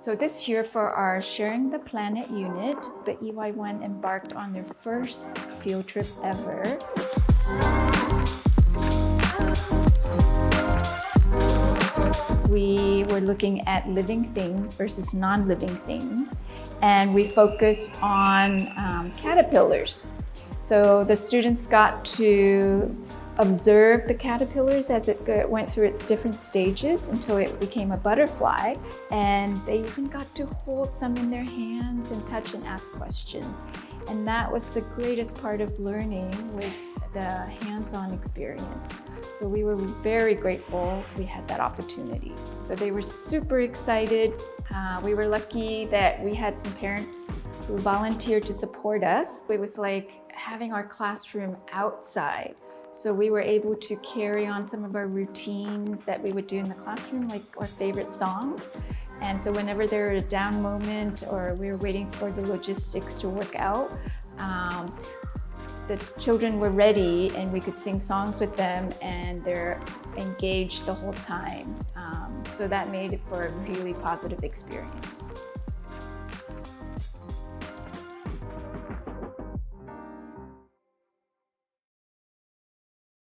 So this year for our Sharing the Planet unit, the EY1 embarked on their first field trip ever. We were looking at living things versus non-living things, and we focused on caterpillars. So the students got to observe the caterpillars as it went through its different stages until it became a butterfly, and they even got to hold some in their hands and touch and ask questions. And that was the greatest part of learning, was the hands-on experience. So we were very grateful we had that opportunity. So they were super excited. We were lucky that we had some parents who volunteered to support us. It was like having our classroom outside. So we were able to carry on some of our routines that we would do in the classroom, like our favorite songs. And so whenever there were a down moment or we were waiting for the logistics to work out, the children were ready and we could sing songs with them, and they're engaged the whole time. So that made it for a really positive experience.